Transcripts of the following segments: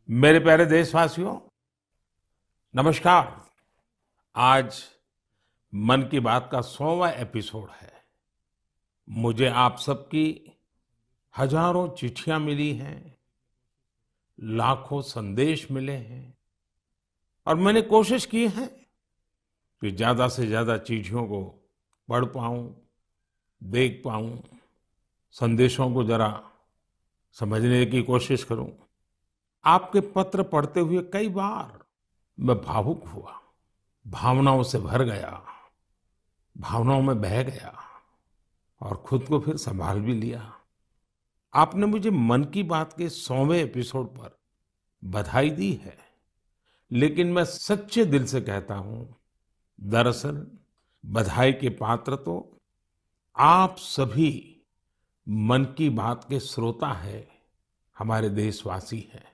मेरे प्यारे देशवासियों, नमस्कार। आज मन की बात का 100वां एपिसोड है। मुझे आप सबकी हजारों चिट्ठियां मिली हैं, लाखों संदेश मिले हैं और मैंने कोशिश की है कि ज्यादा से ज्यादा चिट्ठियों को पढ़ पाऊं, देख पाऊं, संदेशों को जरा समझने की कोशिश करूं। आपके पत्र पढ़ते हुए कई बार मैं भावुक हुआ, भावनाओं से भर गया, भावनाओं में बह गया और खुद को फिर संभाल भी लिया। आपने मुझे मन की बात के 100वें एपिसोड पर बधाई दी है, लेकिन मैं सच्चे दिल से कहता हूं, दरअसल बधाई के पात्र तो आप सभी मन की बात के श्रोता है, हमारे देशवासी हैं।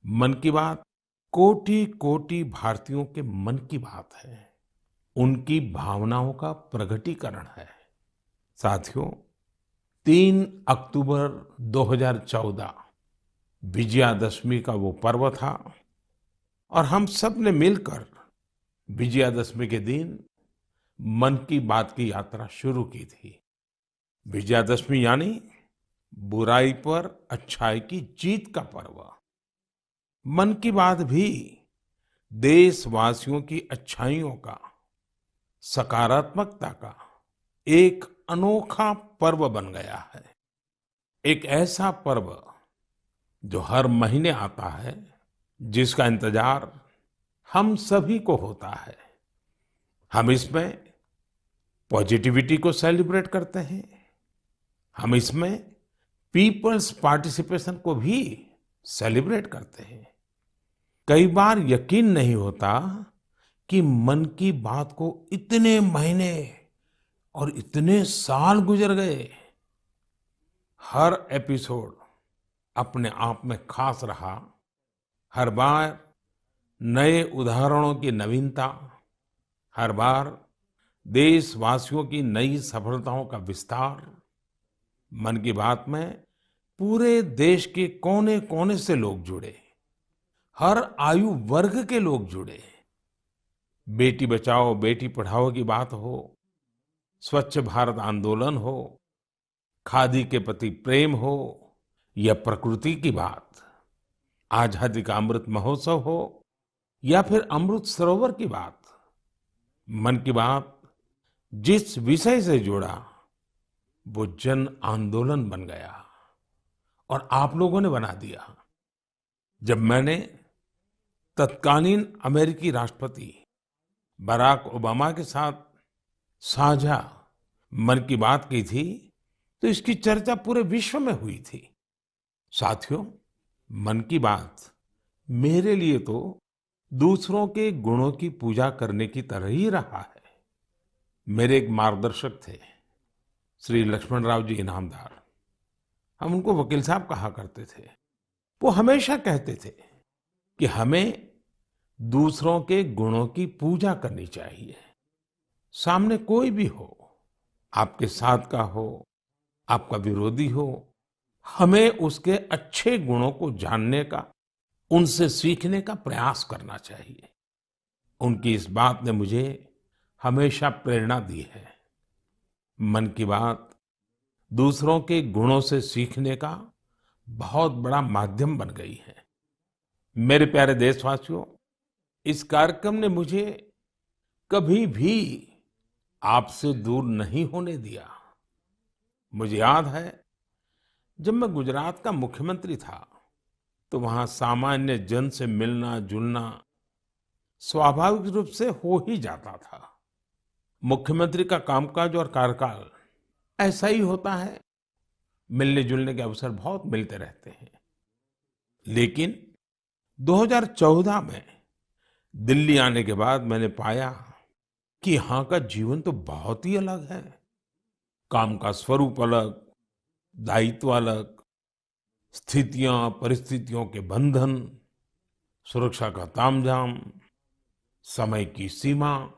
मन की बात कोटि कोटि भारतीयों के मन की बात है, उनकी भावनाओं का प्रकटीकरण है। साथियों, 3 अक्टूबर 2014 विजयादशमी का वो पर्व था और हम सब ने मिलकर विजयादशमी के दिन मन की बात की यात्रा शुरू की थी। विजयादशमी यानी बुराई पर अच्छाई की जीत का पर्व। मन की बात भी देशवासियों की अच्छाइयों का, सकारात्मकता का एक अनोखा पर्व बन गया है। एक ऐसा पर्व जो हर महीने आता है, जिसका इंतजार हम सभी को होता है। हम इसमें पॉजिटिविटी को सेलिब्रेट करते हैं, हम इसमें पीपल्स पार्टिसिपेशन को भी सेलिब्रेट करते हैं। कई बार यकीन नहीं होता कि मन की बात को इतने महीने और इतने साल गुजर गए। हर एपिसोड अपने आप में खास रहा। हर बार नए उदाहरणों की नवीनता, हर बार देशवासियों की नई सफलताओं का विस्तार। मन की बात में पूरे देश के कोने कोने से लोग जुड़े, हर आयु वर्ग के लोग जुड़े। बेटी बचाओ बेटी पढ़ाओ की बात हो, स्वच्छ भारत आंदोलन हो, खादी के प्रति प्रेम हो या प्रकृति की बात, आजादी का अमृत महोत्सव हो या फिर अमृत सरोवर की बात। मन की बात जिस विषय से जुड़ा वो जन आंदोलन बन गया और आप लोगों ने बना दिया। जब मैंने तत्कालीन अमेरिकी राष्ट्रपति बराक ओबामा के साथ साझा मन की बात की थी, तो इसकी चर्चा पूरे विश्व में हुई थी। साथियों, मन की बात मेरे लिए तो दूसरों के गुणों की पूजा करने की तरह ही रहा है। मेरे एक मार्गदर्शक थे, श्री लक्ष्मण राव जी इनामदार। हम उनको वकील साहब कहा करते थे। वो हमेशा कहते थे कि हमें दूसरों के गुणों की पूजा करनी चाहिए। सामने कोई भी हो, आपके साथ का हो, आपका विरोधी हो, हमें उसके अच्छे गुणों को जानने का, उनसे सीखने का प्रयास करना चाहिए। उनकी इस बात ने मुझे हमेशा प्रेरणा दी है। मन की बात दूसरों के गुणों से सीखने का बहुत बड़ा माध्यम बन गई है। मेरे प्यारे देशवासियों, इस कार्यक्रम ने मुझे कभी भी आपसे दूर नहीं होने दिया। मुझे याद है, जब मैं गुजरात का मुख्यमंत्री था, तो वहां सामान्य जन से मिलना जुलना स्वाभाविक रूप से हो ही जाता था। मुख्यमंत्री का कामकाज और कार्यकाल ऐसा ही होता है, मिलने जुलने के अवसर बहुत मिलते रहते हैं। लेकिन 2014 में दिल्ली आने के बाद मैंने पाया कि यहाँ का जीवन तो बहुत ही अलग है। काम का स्वरूप अलग, दायित्व अलग, स्थितियां परिस्थितियों के बंधन, सुरक्षा का तामझाम, समय की सीमा।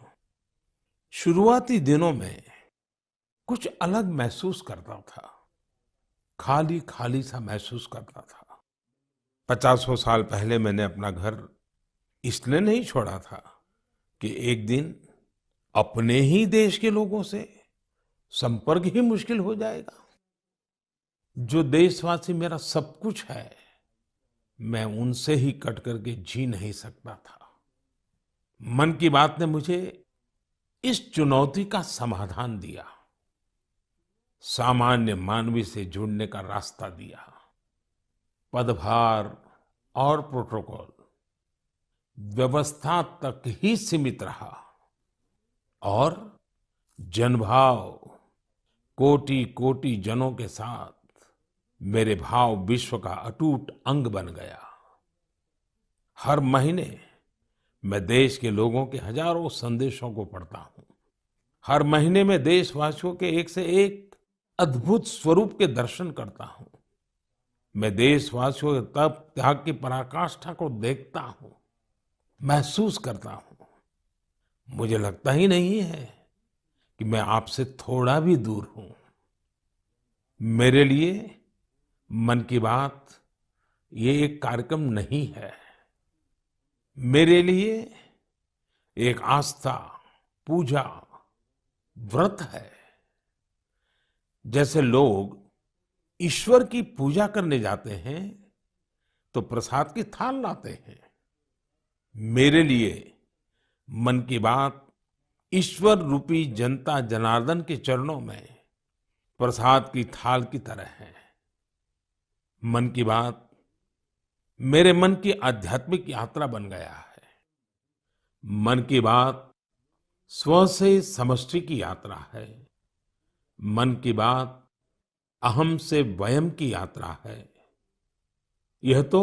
शुरुआती दिनों में कुछ अलग महसूस करता था, खाली खाली सा महसूस करता था। पचासों साल पहले मैंने अपना घर इसलिए नहीं छोड़ा था कि एक दिन अपने ही देश के लोगों से संपर्क ही मुश्किल हो जाएगा। जो देशवासी मेरा सब कुछ है, मैं उनसे ही कट करके जी नहीं सकता था। मन की बात ने मुझे इस चुनौती का समाधान दिया, सामान्य मानवी से जुड़ने का रास्ता दिया। पदभार और प्रोटोकॉल व्यवस्था तक ही सीमित रहा और जनभाव कोटि कोटि जनों के साथ मेरे भाव विश्व का अटूट अंग बन गया। हर महीने मैं देश के लोगों के हजारों संदेशों को पढ़ता हूँ। हर महीने में देशवासियों के एक से एक अद्भुत स्वरूप के दर्शन करता हूँ। मैं देशवासियों के तप त्याग की पराकाष्ठा को देखता हूँ, महसूस करता हूँ। मुझे लगता ही नहीं है कि मैं आपसे थोड़ा भी दूर हूँ। मेरे लिए मन की बात ये एक कार्यक्रम नहीं है। मेरे लिए एक आस्था, पूजा, व्रत है। जैसे लोग ईश्वर की पूजा करने जाते हैं तो प्रसाद की थाल लाते हैं, मेरे लिए मन की बात ईश्वर रूपी जनता जनार्दन के चरणों में प्रसाद की थाल की तरह है। मन की बात मेरे मन की आध्यात्मिक यात्रा बन गया है। मन की बात स्व से समष्टि की यात्रा है। मन की बात अहम से वयम की यात्रा है। यह तो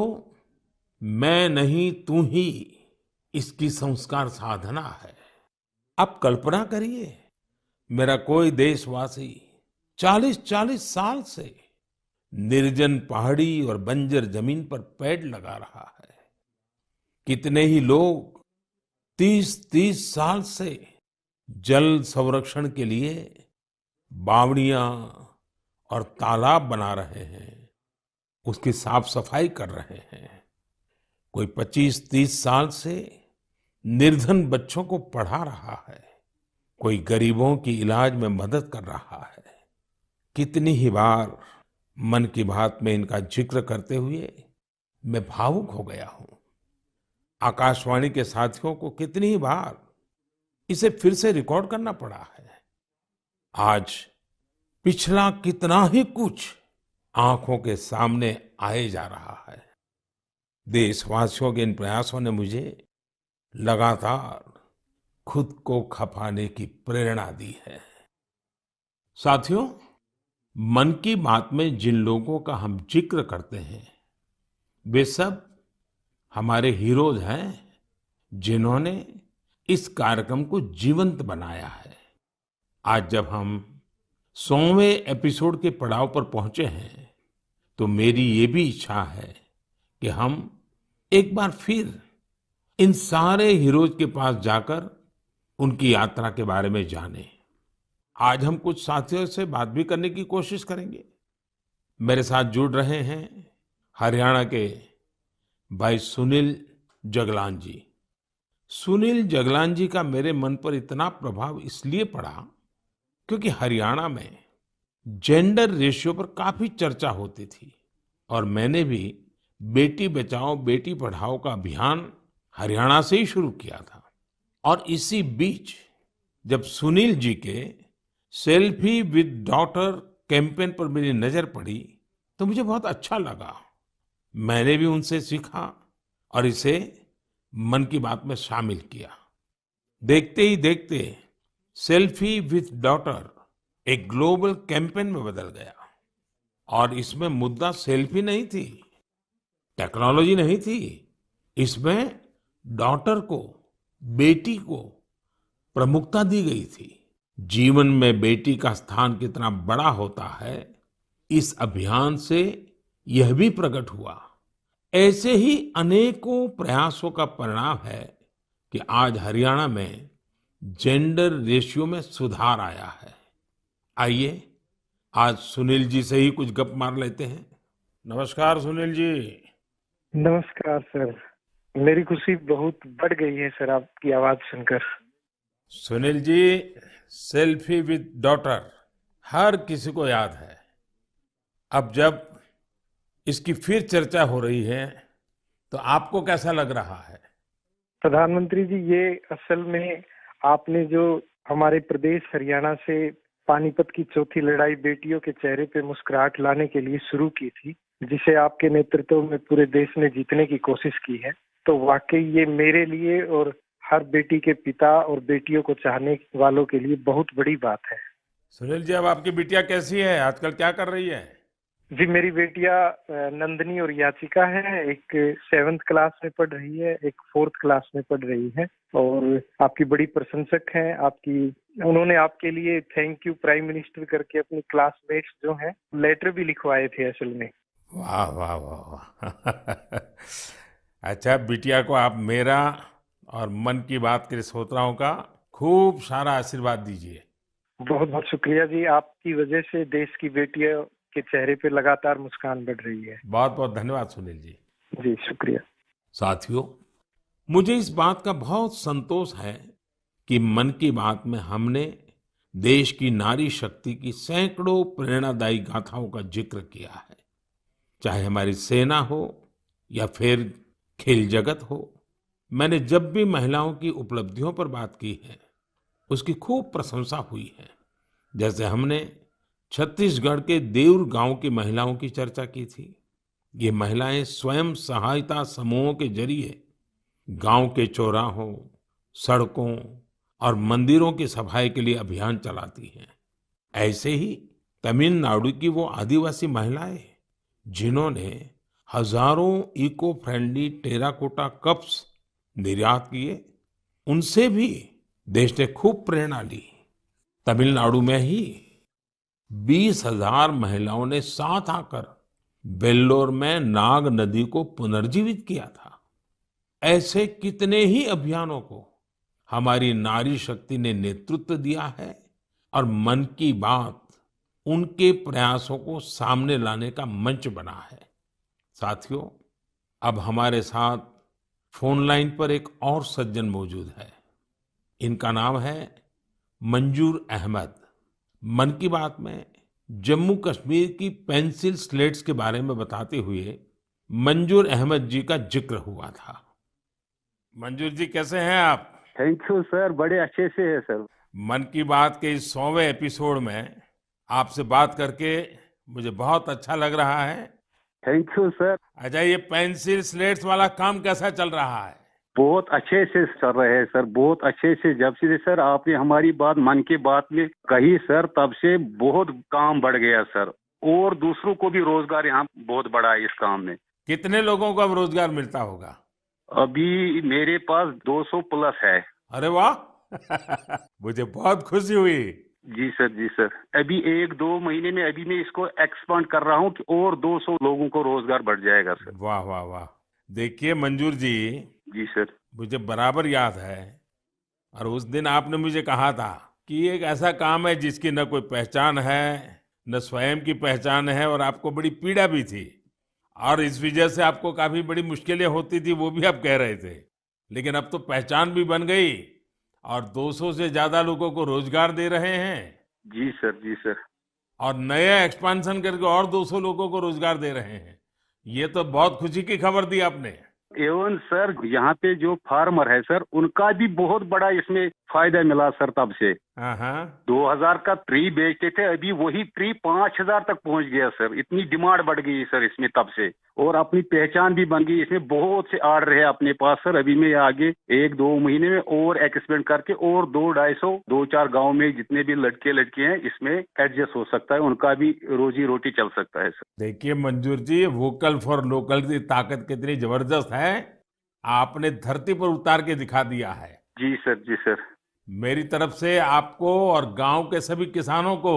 मैं नहीं तू ही इसकी संस्कार साधना है। आप कल्पना करिए, मेरा कोई देशवासी 40-40 साल से निर्जन पहाड़ी और बंजर जमीन पर पेड़ लगा रहा है। कितने ही लोग 30-30 साल से जल संरक्षण के लिए बावड़ियां और तालाब बना रहे हैं, उसकी साफ सफाई कर रहे हैं। कोई 25-30 साल से निर्धन बच्चों को पढ़ा रहा है, कोई गरीबों की इलाज में मदद कर रहा है। कितनी ही बार मन की बात में इनका जिक्र करते हुए मैं भावुक हो गया हूं। आकाशवाणी के साथियों को कितनी ही बार इसे फिर से रिकॉर्ड करना पड़ा है। आज पिछला कितना ही कुछ आंखों के सामने आए जा रहा है। देशवासियों के इन प्रयासों ने मुझे लगातार खुद को खपाने की प्रेरणा दी है। साथियों, मन की बात में जिन लोगों का हम जिक्र करते हैं, वे सब हमारे हीरोज हैं, जिन्होंने इस कार्यक्रम को जीवंत बनाया है। आज जब हम 100वें एपिसोड के पड़ाव पर पहुंचे हैं, तो मेरी ये भी इच्छा है कि हम एक बार फिर इन सारे हीरोज के पास जाकर उनकी यात्रा के बारे में जानें। आज हम कुछ साथियों से बात भी करने की कोशिश करेंगे। मेरे साथ जुड़ रहे हैं हरियाणा के भाई सुनील जगलान जी। सुनील जगलान जी का मेरे मन पर इतना प्रभाव इसलिए पड़ा क्योंकि हरियाणा में जेंडर रेशियो पर काफी चर्चा होती थी और मैंने भी बेटी बचाओ बेटी पढ़ाओ का अभियान हरियाणा से ही शुरू किया था। और इसी बीच जब सुनील जी के सेल्फी विद डॉटर कैंपेन पर मेरी नजर पड़ी तो मुझे बहुत अच्छा लगा। मैंने भी उनसे सीखा और इसे मन की बात में शामिल किया। देखते ही देखते सेल्फी विद डॉटर एक ग्लोबल कैंपेन में बदल गया और इसमें मुद्दा सेल्फी नहीं थी, टेक्नोलॉजी नहीं थी। इसमें डॉटर को, बेटी को प्रमुखता दी गई थी। जीवन में बेटी का स्थान कितना बड़ा होता है, इस अभियान से यह भी प्रकट हुआ। ऐसे ही अनेकों प्रयासों का परिणाम है कि आज हरियाणा में जेंडर रेशियो में सुधार आया है। आइए आज सुनील जी से ही कुछ गप मार लेते हैं। नमस्कार सुनील जी। नमस्कार सर। मेरी खुशी बहुत बढ़ गई है सर आपकी आवाज सुनकर। Sunil ji, selfie with daughter हर किसी को याद है। अब जब इसकी फिर चर्चा हो रही है तो आपको कैसा लग रहा है? प्रधानमंत्री जी, ये असल में आपने जो हमारे प्रदेश हरियाणा से पानीपत की चौथी लड़ाई बेटियों के चेहरे पे मुस्कुराहट लाने के लिए शुरू की थी, जिसे आपके नेतृत्व में पूरे देश ने जीतने की कोशिश की है, तो वाकई ये मेरे लिए और हर बेटी के पिता और बेटियों को चाहने वालों के लिए बहुत बड़ी बात है। सुनील जी, अब आपकी बिटिया कैसी है? आजकल क्या कर रही है? जी, मेरी बेटियां नंदनी और याचिका है। एक 7th क्लास में पढ़ रही है, एक 4th क्लास में पढ़ रही है और आपकी बड़ी प्रशंसक हैं। आपकी उन्होंने आपके लिए थैंक यू प्राइम मिनिस्टर करके अपनी क्लासमेट्स जो हैं लेटर भी लिखवाए थे असल में। वाह वाह वाह वाह अच्छा, बिटिया को आप मेरा और मन की बात के श्रोताओं का खूब सारा आशीर्वाद दीजिए। बहुत बहुत शुक्रिया जी, आपकी वजह से देश की बेटियों के चेहरे पे लगातार मुस्कान बढ़ रही है। बहुत बहुत धन्यवाद सुनील जी। जी शुक्रिया। साथियों, मुझे इस बात का बहुत संतोष है कि मन की बात में हमने देश की नारी शक्ति की सैकड़ों प्रेरणादायी गाथाओं का जिक्र किया है। चाहे हमारी सेना हो या फिर खेल जगत हो, मैंने जब भी महिलाओं की उपलब्धियों पर बात की है उसकी खूब प्रशंसा हुई है। जैसे हमने छत्तीसगढ़ के देउर गांव की महिलाओं की चर्चा की थी। ये महिलाएं स्वयं सहायता समूहों के जरिए गांव के चौराहों, सड़कों और मंदिरों की सफाई के लिए अभियान चलाती हैं। ऐसे ही तमिलनाडु की वो आदिवासी महिलाएं जिन्होंने हजारों इको फ्रेंडली टेराकोटा कप्स निर्यात किए, उनसे भी देश ने खूब प्रेरणा ली। तमिलनाडु में ही 20,000 महिलाओं ने साथ आकर वेल्लोर में नाग नदी को पुनर्जीवित किया था। ऐसे कितने ही अभियानों को हमारी नारी शक्ति ने नेतृत्व दिया है और मन की बात उनके प्रयासों को सामने लाने का मंच बना है। साथियों, अब हमारे साथ फोन लाइन पर एक और सज्जन मौजूद है। इनका नाम है मंजूर अहमद। मन की बात में जम्मू कश्मीर की पेंसिल स्लेट्स के बारे में बताते हुए मंजूर अहमद जी का जिक्र हुआ था। मंजूर जी, कैसे हैं आप? थैंक यू सर, बड़े अच्छे से है सर। मन की बात के इस 100वें एपिसोड में आपसे बात करके मुझे बहुत अच्छा लग रहा है। Thank you sir. अच्छा, ये पेंसिल स्लेट्स वाला काम कैसा चल रहा है? बहुत अच्छे से चल रहे हैं सर, बहुत अच्छे से। जब से सर आपने हमारी बात मन की बात में कही सर, तब से बहुत काम बढ़ गया सर, और दूसरों को भी रोजगार यहाँ बहुत बड़ा है इस काम में। कितने लोगों को अब रोजगार मिलता होगा? अभी मेरे पास 200 प्लस है। अरे वाह मुझे बहुत खुशी हुई। जी सर, जी सर। अभी 1-2 महीने में अभी मैं इसको एक्सपांड कर रहा हूँ कि और 200 लोगों को रोजगार बढ़ जाएगा सर। वाह वाह वाह। देखिए मंजूर जी, जी सर। मुझे बराबर याद है, और उस दिन आपने मुझे कहा था कि ये एक ऐसा काम है जिसकी न कोई पहचान है, न स्वयं की पहचान है, और आपको बड़ी पीड़ा भी थी और इस वजह से आपको काफी बड़ी मुश्किलें होती थी, वो भी आप कह रहे थे। लेकिन अब तो पहचान भी बन गई और 200 से ज्यादा लोगों को रोजगार दे रहे हैं। जी सर, जी सर। और नया एक्सपांशन करके और 200 लोगों को रोजगार दे रहे हैं। ये तो बहुत खुशी की खबर दी आपने। एवं सर, यहाँ पे जो फार्मर है सर, उनका भी बहुत बड़ा इसमें फायदा मिला सर। तब से हाँ हाँ। 2000 का ट्री बेचते थे, अभी वही ट्री 5000 तक पहुँच गया सर। इतनी डिमांड बढ़ गई सर इसमें तब से, और अपनी पहचान भी बन गई। इसमें बहुत से आर्डर है अपने पास सर। अभी मैं आगे 1-2 महीने में और एक्सपेंड करके और 200-250 2-4 गाँव में जितने भी लड़के लड़की हैं इसमें एडजस्ट हो सकता है, उनका भी रोजी रोटी चल सकता है सर। देखिए मंजूर जी, वोकल फॉर लोकल की ताकत कितनी जबरदस्त है, आपने धरती पर उतार के दिखा दिया है। जी सर, जी सर। मेरी तरफ से आपको और गांव के सभी किसानों को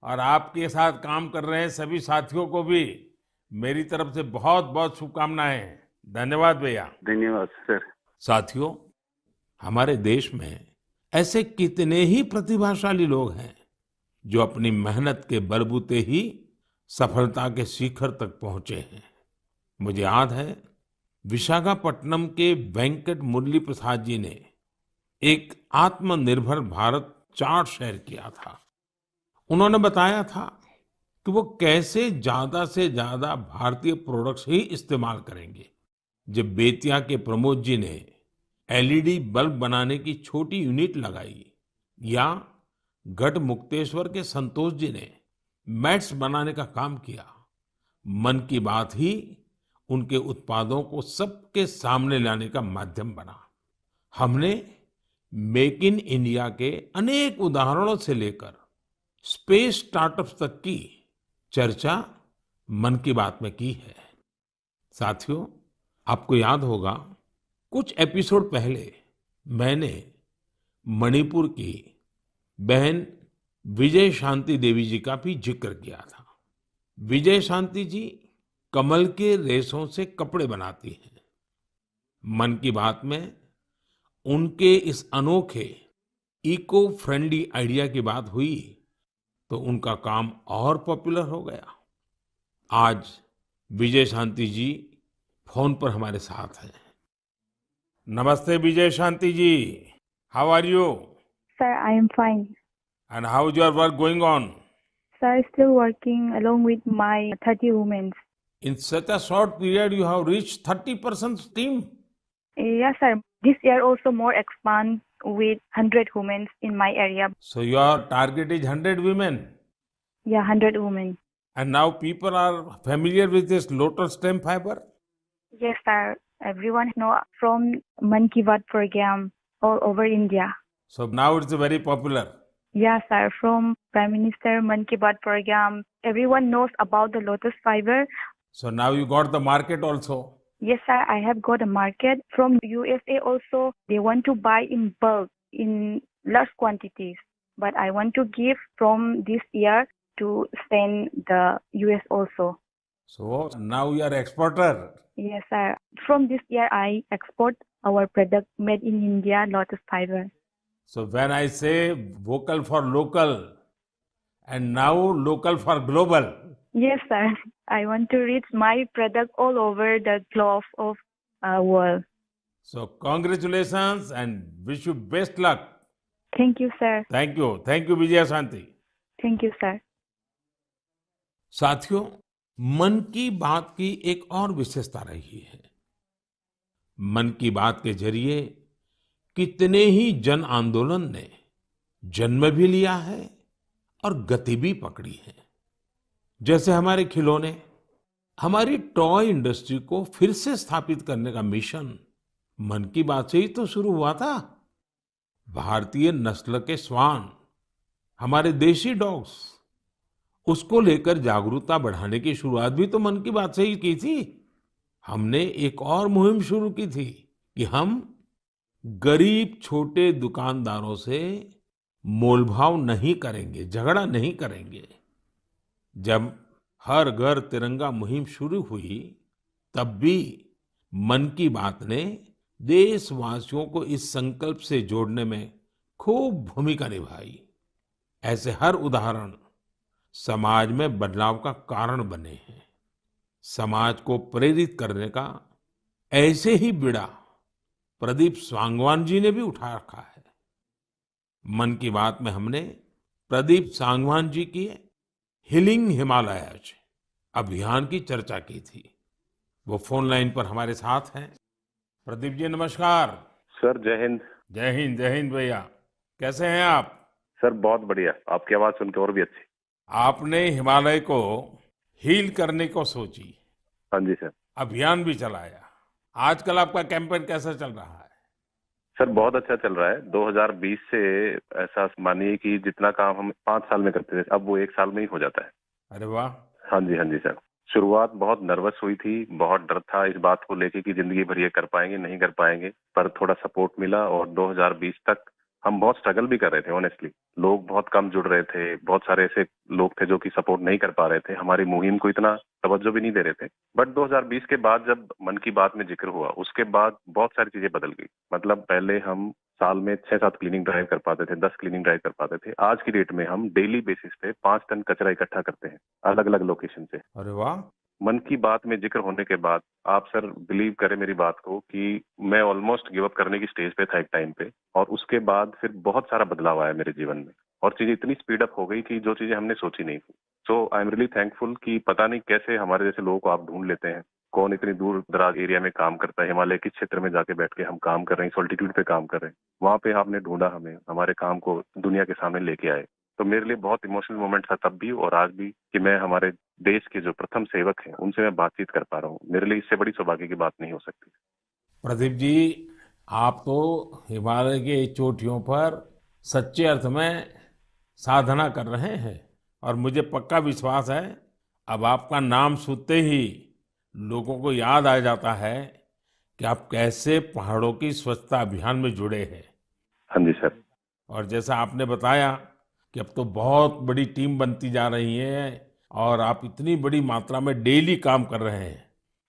और आपके साथ काम कर रहे हैं सभी साथियों को भी मेरी तरफ से बहुत बहुत शुभकामनाएं। धन्यवाद भैया। धन्यवाद सर। साथियों, हमारे देश में ऐसे कितने ही प्रतिभाशाली लोग हैं जो अपनी मेहनत के बलबूते ही सफलता के शिखर तक पहुंचे हैं। मुझे याद है विशाखापट्टनम के वेंकट मुरली प्रसाद जी ने एक आत्मनिर्भर भारत चार्ट शेयर किया था। उन्होंने बताया था कि वो कैसे ज्यादा से ज्यादा भारतीय प्रोडक्ट्स ही इस्तेमाल करेंगे। जब बेतिया के प्रमोद जी ने एलईडी बल्ब बनाने की छोटी यूनिट लगाई, या गढ़मुक्तेश्वर के संतोष जी ने मैट्स बनाने का काम किया, मन की बात ही उनके उत्पादों को सबके सामने लाने का माध्यम बना। हमने मेक इन इंडिया के अनेक उदाहरणों से लेकर स्पेस स्टार्टअप्स तक की चर्चा मन की बात में की है। साथियों, आपको याद होगा, कुछ एपिसोड पहले मैंने मणिपुर की बहन विजय शांति देवी जी का भी जिक्र किया था। विजय शांति जी कमल के रेशों से कपड़े बनाती हैं। मन की बात में उनके इस अनोखे इको फ्रेंडली आइडिया की बात हुई तो उनका काम और पॉपुलर हो गया। आज विजय शांति जी फोन पर हमारे साथ हैं। नमस्ते Vijay Shanti ji, how are you? Sir, I am fine. And how is your work going on? Sir, still working along with my 30 women. In such a short period you have reached 30% team. Yes, sir. This year also more expand with 100 women in my area. So your target is 100 women. Yeah, 100 women. And now people are familiar with this lotus stem fiber? Yes, sir. Everyone know from Man Ki Baat program all over India. So now it's very popular. Yes, sir. From Prime Minister Man Ki Baat program, everyone knows about the lotus fiber. So now you got the market also. Yes, sir. I have got a market from USA also. They want to buy in bulk, in large quantities. But I want to give from this year to send the US also. So now you are exporter. Yes, sir. From this year, I export our product made in India, lotus fiber. So when I say vocal for local and now local for global. Yes, sir. I want to reach my product all over the globe of world. So congratulations and wish you best luck. Thank you, sir. Thank you. Thank you, Vijaya Shanti. Thank you, sir. साथियों, मन की बात की एक और विशेषता रही है। मन की बात के जरिए कितने ही जन आंदोलन ने जन्म भी लिया है और गति भी पकड़ी है। जैसे हमारे खिलौने, हमारी टॉय इंडस्ट्री को फिर से स्थापित करने का मिशन मन की बात से ही तो शुरू हुआ था। भारतीय नस्ल के श्वान, हमारे देशी डॉग्स, उसको लेकर जागरूकता बढ़ाने की शुरुआत भी तो मन की बात से ही की थी। हमने एक और मुहिम शुरू की थी कि हम गरीब छोटे दुकानदारों से मोलभाव नहीं करेंगे, झगड़ा नहीं करेंगे। जब हर घर तिरंगा मुहिम शुरू हुई, तब भी मन की बात ने देशवासियों को इस संकल्प से जोड़ने में खूब भूमिका निभाई। ऐसे हर उदाहरण समाज में बदलाव का कारण बने हैं। समाज को प्रेरित करने का ऐसे ही बीड़ा प्रदीप सांगवान जी ने भी उठा रखा है। मन की बात में हमने प्रदीप सांगवान जी की हीलिंग हिमालयज अभियान की चर्चा की थी। वो फोन लाइन पर हमारे साथ हैं। प्रदीप जी नमस्कार। सर जय हिंद। जय हिंद, जय हिंद भैया। कैसे हैं आप? सर बहुत बढ़िया, आपकी आवाज सुन के और भी अच्छी। आपने हिमालय को हील करने को सोची, हाँ जी सर। अभियान भी चलाया। आजकल आपका कैंपेन कैसा चल रहा है? सर बहुत अच्छा चल रहा है। 2020 से ऐसा मानिए कि जितना काम हम 5 साल में करते थे, अब वो 1 साल में ही हो जाता है। अरे वाह। हाँ जी सर। शुरुआत बहुत नर्वस हुई थी, बहुत डर था इस बात को लेके कि जिंदगी भर ये कर पाएंगे नहीं कर पाएंगे, पर थोड़ा सपोर्ट मिला और 2020 तक हम बहुत स्ट्रगल भी कर रहे थे। ऑनेस्टली लोग बहुत कम जुड़ रहे थे, बहुत सारे ऐसे लोग थे जो कि सपोर्ट नहीं कर पा रहे थे, हमारी मुहिम को इतना तवज्जो भी नहीं दे रहे थे। बट 2020 के बाद जब मन की बात में जिक्र हुआ, उसके बाद बहुत सारी चीजें बदल गई। मतलब पहले हम साल में 6-7 क्लीनिंग ड्राइव कर पाते थे, 10 क्लीनिंग ड्राइव कर पाते थे। आज की डेट में हम डेली बेसिस पे 5 टन कचरा इकट्ठा करते हैं अलग अलग लोकेशन से। अरे वाह। मन की बात में जिक्र होने के बाद आप सर बिलीव करें मेरी बात को कि मैं ऑलमोस्ट गिव अप करने की स्टेज पे था एक टाइम पे, और उसके बाद फिर बहुत सारा बदलाव आया मेरे जीवन में और चीजें इतनी स्पीड अप हो गई कि जो चीजें हमने सोची नहीं थी। सो आई एम रियली थैंकफुल कि पता नहीं कैसे हमारे जैसे लोगों को आप ढूंढ लेते हैं, कौन इतनी दूर दराज एरिया में काम करता है, हिमालय के क्षेत्र में जाके बैठ के हम काम कर रहे हैं, सॉल्टिट्यूड पे काम कर रहे हैं, वहां पे आपने ढूंढा हमें, हमारे काम को दुनिया के सामने लेके आए। तो मेरे लिए बहुत इमोशनल मोमेंट था तब भी और आज भी कि मैं हमारे देश के जो प्रथम सेवक हैं उनसे मैं बातचीत कर पा रहा हूँ। मेरे लिए इससे बड़ी सौभाग्य की बात नहीं हो सकती। प्रदीप जी, आप तो हिमालय के चोटियों पर सच्चे अर्थ में साधना कर रहे हैं और मुझे पक्का विश्वास है अब आपका नाम सुनते ही लोगों को याद आ जाता है कि आप कैसे पहाड़ों की स्वच्छता अभियान में जुड़े हैं। हाँ जी सर। और जैसा आपने बताया कि अब तो बहुत बड़ी टीम बनती जा रही है और आप इतनी बड़ी मात्रा में डेली काम कर रहे हैं,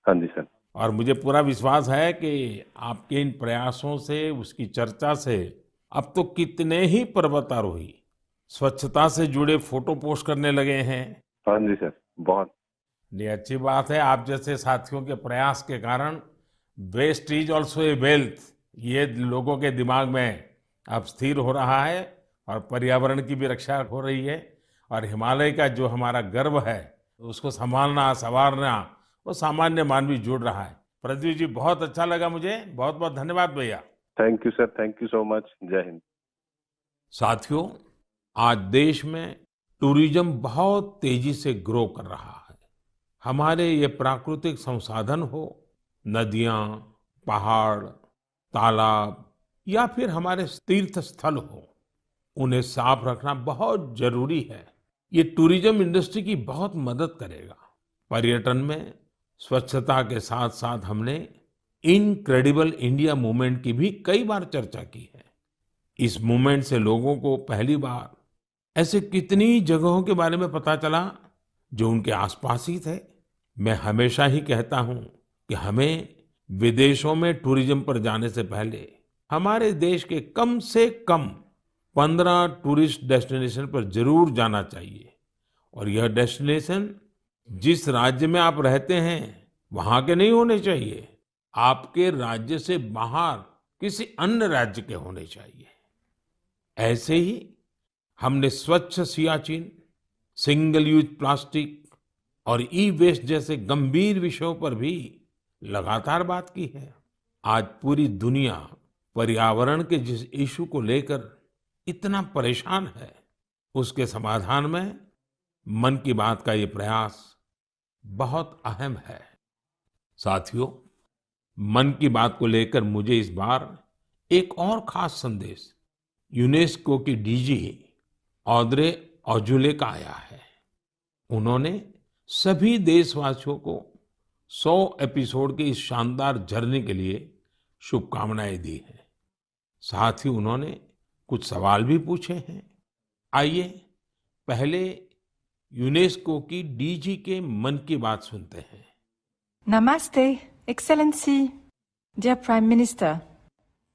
हाँ जी सर। और मुझे पूरा विश्वास है कि आपके इन प्रयासों से, उसकी चर्चा से अब तो कितने ही पर्वतारोही स्वच्छता से जुड़े फोटो पोस्ट करने लगे हैं। हाँ जी सर, बहुत। ये अच्छी बात है। आप जैसे साथियों के प्रयास के कारण waste is also a wealth, ये लोगों के दिमाग में अब स्थिर हो रहा है और पर्यावरण की भी रक्षा हो रही है, और हिमालय का जो हमारा गर्व है उसको संभालना, संवारना, वो सामान्य मानवी जुड़ रहा है। प्रदीप जी, बहुत अच्छा लगा मुझे। बहुत बहुत धन्यवाद भैया। Thank you sir, thank you so much. जय हिंद। साथियों, आज देश में टूरिज्म बहुत तेजी से ग्रो कर रहा है। हमारे ये प्राकृतिक संसाधन हो, नदियां, पहाड़, तालाब या फिर हमारे तीर्थ स्थल हो, उन्हें साफ रखना बहुत जरूरी है। ये टूरिज्म इंडस्ट्री की बहुत मदद करेगा। पर्यटन में स्वच्छता के साथ साथ हमने इनक्रेडिबल इंडिया मूवमेंट की भी कई बार चर्चा की है। इस मूवमेंट से लोगों को पहली बार ऐसे कितनी जगहों के बारे में पता चला जो उनके आसपास ही थे। मैं हमेशा ही कहता हूं कि हमें विदेशों में टूरिज्म पर जाने से पहले हमारे देश के कम से कम 15 टूरिस्ट डेस्टिनेशन पर जरूर जाना चाहिए। और यह डेस्टिनेशन जिस राज्य में आप रहते हैं वहां के नहीं होने चाहिए, आपके राज्य से बाहर किसी अन्य राज्य के होने चाहिए। ऐसे ही हमने स्वच्छ सियाचिन, सिंगल यूज प्लास्टिक और ई वेस्ट जैसे गंभीर विषयों पर भी लगातार बात की है। आज पूरी दुनिया पर्यावरण के जिस इशू को लेकर इतना परेशान है, उसके समाधान में मन की बात का ये प्रयास बहुत अहम है। साथियों, मन की बात को लेकर मुझे इस बार एक और खास संदेश यूनेस्को की डीजी ऑद्रे ऑजुले का आया है। उन्होंने सभी देशवासियों को 100 एपिसोड के इस शानदार जर्नी के लिए शुभकामनाएं दी हैं। साथ ही उन्होंने कुछ सवाल भी पूछे हैं। आइए पहले यूनेस्को की डीजी के मन की बात सुनते हैं। Namaste, Excellency, dear Prime Minister.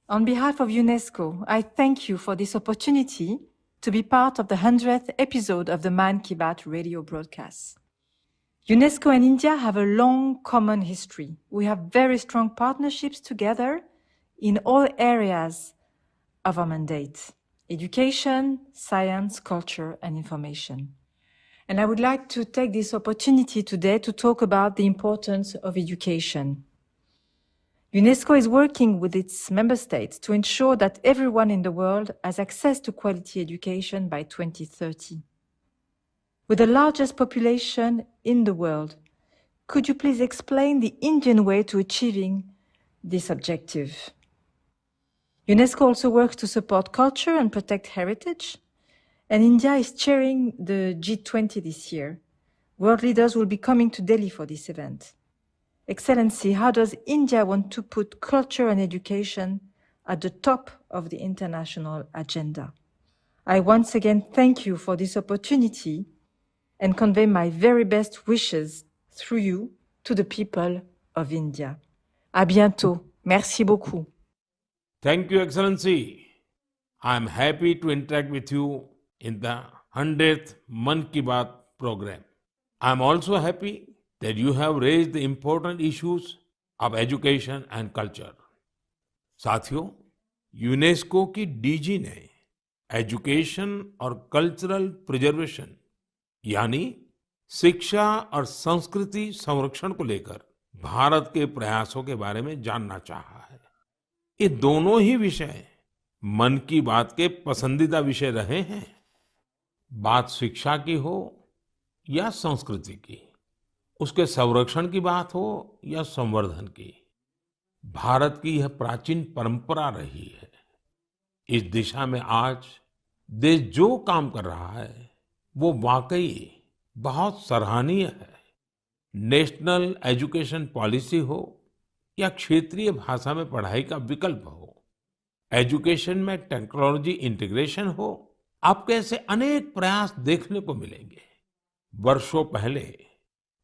On behalf of UNESCO, I thank you for this opportunity to be part of the 100th episode of the Man Ki Baat radio broadcast. UNESCO and India have a long common history. We have very strong partnerships together in all areas of our mandate: education, science, culture, and information. And I would like to take this opportunity today to talk about the importance of education. UNESCO is working with its member states to ensure that everyone in the world has access to quality education by 2030. With the largest population in the world, could you please explain the Indian way to achieving this objective? UNESCO also works to support culture and protect heritage. And India is chairing the G20 this year. World leaders will be coming to Delhi for this event. Excellency, how does India want to put culture and education at the top of the international agenda? I once again thank you for this opportunity and convey my very best wishes through you to the people of India. À bientôt. Merci beaucoup. Thank you, Excellency. I'm happy to interact with you in the 100th Man Ki Baat program. I'm also happy that you have raised the important issues of education and culture. साथियों, UNESCO की DG ने education और cultural preservation यानी शिक्षा और संस्कृति संरक्षण को लेकर भारत के प्रयासों के बारे में जानना चाहा है। ये दोनों ही विषय मन की बात के पसंदीदा विषय रहे हैं। बात शिक्षा की हो या संस्कृति की, उसके संरक्षण की बात हो या संवर्धन की, भारत की यह प्राचीन परंपरा रही है। इस दिशा में आज देश जो काम कर रहा है वो वाकई बहुत सराहनीय है। नेशनल एजुकेशन पॉलिसी हो या क्षेत्रीय भाषा में पढ़ाई का विकल्प हो, एजुकेशन में टेक्नोलॉजी इंटीग्रेशन हो, आपको ऐसे अनेक प्रयास देखने को मिलेंगे। वर्षों पहले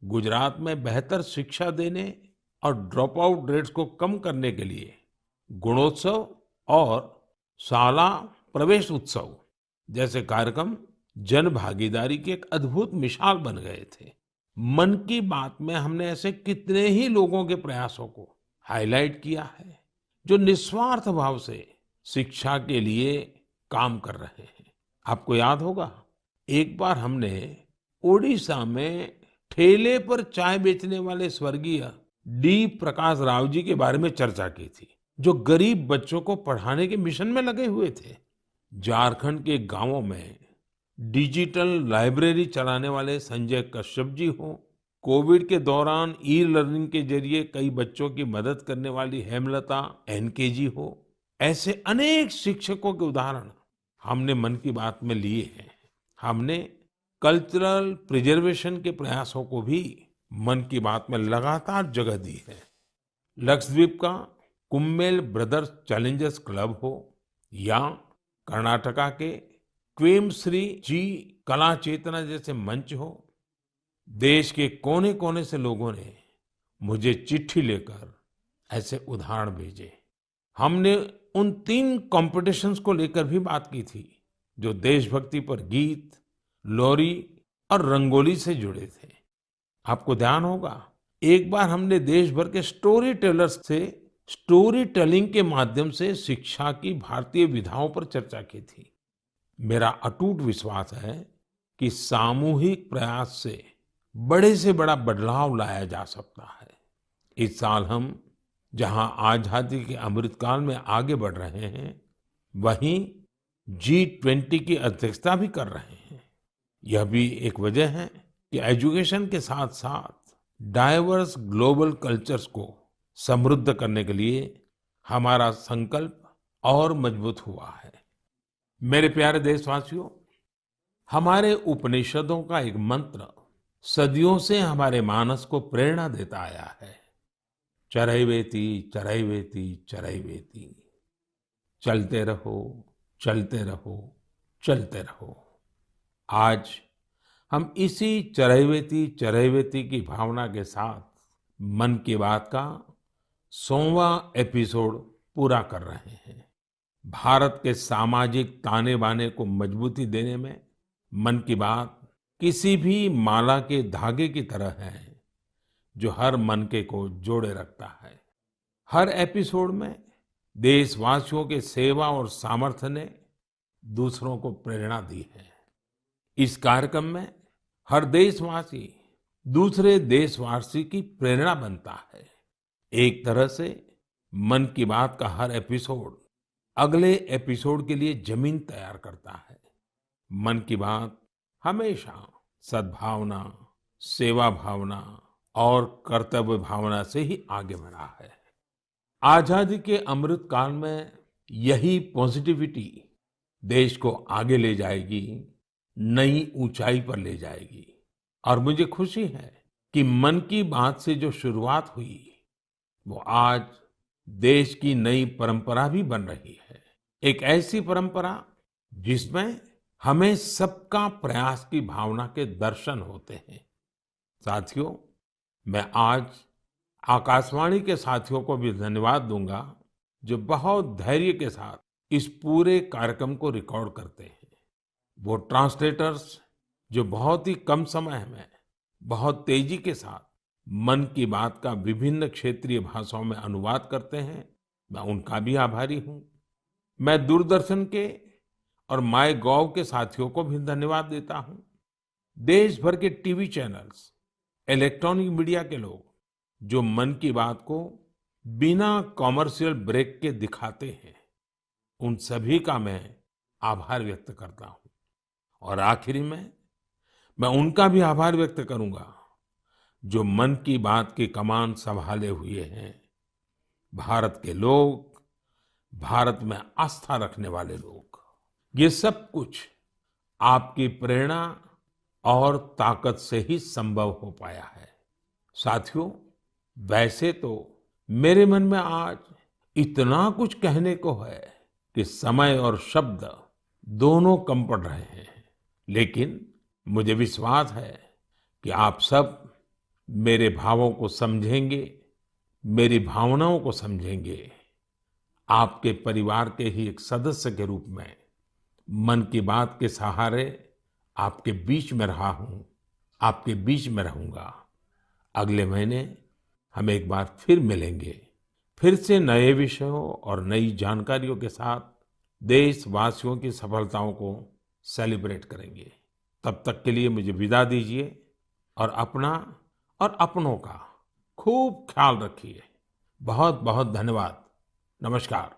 गुजरात में बेहतर शिक्षा देने और ड्रॉप आउट रेट्स को कम करने के लिए गुणोत्सव और शाला प्रवेश उत्सव जैसे कार्यक्रम जन भागीदारी की एक अद्भुत मिसाल बन गए थे। मन की बात में हमने ऐसे कितने ही लोगों के प्रयासों को हाईलाइट किया है जो निस्वार्थ भाव से शिक्षा के लिए काम कर रहे हैं। आपको याद होगा, एक बार हमने ओडिशा में ठेले पर चाय बेचने वाले स्वर्गीय डी प्रकाश राव जी के बारे में चर्चा की थी, जो गरीब बच्चों को पढ़ाने के मिशन में लगे हुए थे। झारखंड के गांवों में डिजिटल लाइब्रेरी चलाने वाले संजय कश्यप जी हो, कोविड के दौरान ई लर्निंग के जरिए कई बच्चों की मदद करने वाली हेमलता एनके जी हो, ऐसे अनेक शिक्षकों के उदाहरण हमने मन की बात में लिए हैं। हमने कल्चरल प्रिजर्वेशन के प्रयासों को भी मन की बात में लगातार जगह दी है। लक्षद्वीप का कुम्मेल ब्रदर्स चैलेंजर्स क्लब हो या कर्नाटका के क्वेमश्री जी कला चेतना जैसे मंच हो, देश के कोने कोने से लोगों ने मुझे चिट्ठी लेकर ऐसे उदाहरण भेजे। हमने उन 3 कॉम्पिटिशन्स को लेकर भी बात की थी जो देशभक्ति पर गीत, लोरी और रंगोली से जुड़े थे। आपको ध्यान होगा, एक बार हमने देश भर के स्टोरी टेलर्स से स्टोरी टेलिंग के माध्यम से शिक्षा की भारतीय विधाओं पर चर्चा की थी। मेरा अटूट विश्वास है कि सामूहिक प्रयास से बड़ा बदलाव लाया जा सकता है। इस साल हम जहां आजादी के अमृतकाल में आगे बढ़ रहे हैं, वहीं G20 की अध्यक्षता भी कर रहे हैं। यह भी एक वजह है कि एजुकेशन के साथ साथ डाइवर्स ग्लोबल कल्चर्स को समृद्ध करने के लिए हमारा संकल्प और मजबूत हुआ है। मेरे प्यारे देशवासियों, हमारे उपनिषदों का एक मंत्र सदियों से हमारे मानस को प्रेरणा देता आया है। चरैवेति चरैवेति चरैवेति, चलते रहो चलते रहो चलते रहो। आज हम इसी चरैवेति की भावना के साथ मन की बात का 100वां एपिसोड पूरा कर रहे हैं। भारत के सामाजिक ताने बाने को मजबूती देने में मन की बात किसी भी माला के धागे की तरह है जो हर मनके को जोड़े रखता है। हर एपिसोड में देशवासियों के सेवा और सामर्थ्य ने दूसरों को प्रेरणा दी है। इस कार्यक्रम में हर देशवासी दूसरे देशवासी की प्रेरणा बनता है। एक तरह से मन की बात का हर एपिसोड अगले एपिसोड के लिए जमीन तैयार करता है। मन की बात हमेशा सद्भावना, सेवा भावना और कर्तव्य भावना से ही आगे बढ़ा है। आजादी के अमृत काल में यही पॉजिटिविटी देश को आगे ले जाएगी, नई ऊंचाई पर ले जाएगी। और मुझे खुशी है कि मन की बात से जो शुरुआत हुई वो आज देश की नई परंपरा भी बन रही है। एक ऐसी परंपरा जिसमें हमें सबका प्रयास की भावना के दर्शन होते हैं। साथियों, मैं आज आकाशवाणी के साथियों को भी धन्यवाद दूंगा जो बहुत धैर्य के साथ इस पूरे कार्यक्रम को रिकॉर्ड करते हैं। वो ट्रांसलेटर्स जो बहुत ही कम समय में बहुत तेजी के साथ मन की बात का विभिन्न क्षेत्रीय भाषाओं में अनुवाद करते हैं, मैं उनका भी आभारी हूँ। मैं दूरदर्शन के और माय गॉव के साथियों को भी धन्यवाद देता हूँ। देश भर के टीवी चैनल्स, इलेक्ट्रॉनिक मीडिया के लोग जो मन की बात को बिना कॉमर्शियल ब्रेक के दिखाते हैं, उन सभी का मैं आभार व्यक्त करता हूँ। और आखिरी में मैं उनका भी आभार व्यक्त करूंगा जो मन की बात की कमान संभाले हुए हैं, भारत के लोग, भारत में आस्था रखने वाले लोग। ये सब कुछ आपकी प्रेरणा और ताकत से ही संभव हो पाया है। साथियों, वैसे तो मेरे मन में आज इतना कुछ कहने को है कि समय और शब्द दोनों कम पड़ रहे हैं, लेकिन मुझे विश्वास है कि आप सब मेरे भावों को समझेंगे, मेरी भावनाओं को समझेंगे। आपके परिवार के ही एक सदस्य के रूप में मन की बात के सहारे आपके बीच में रहा हूं, आपके बीच में रहूंगा। अगले महीने हम एक बार फिर मिलेंगे, फिर से नए विषयों और नई जानकारियों के साथ देशवासियों की सफलताओं को सेलिब्रेट करेंगे। तब तक के लिए मुझे विदा दीजिए और अपना और अपनों का खूब ख्याल रखिए। बहुत बहुत धन्यवाद। नमस्कार।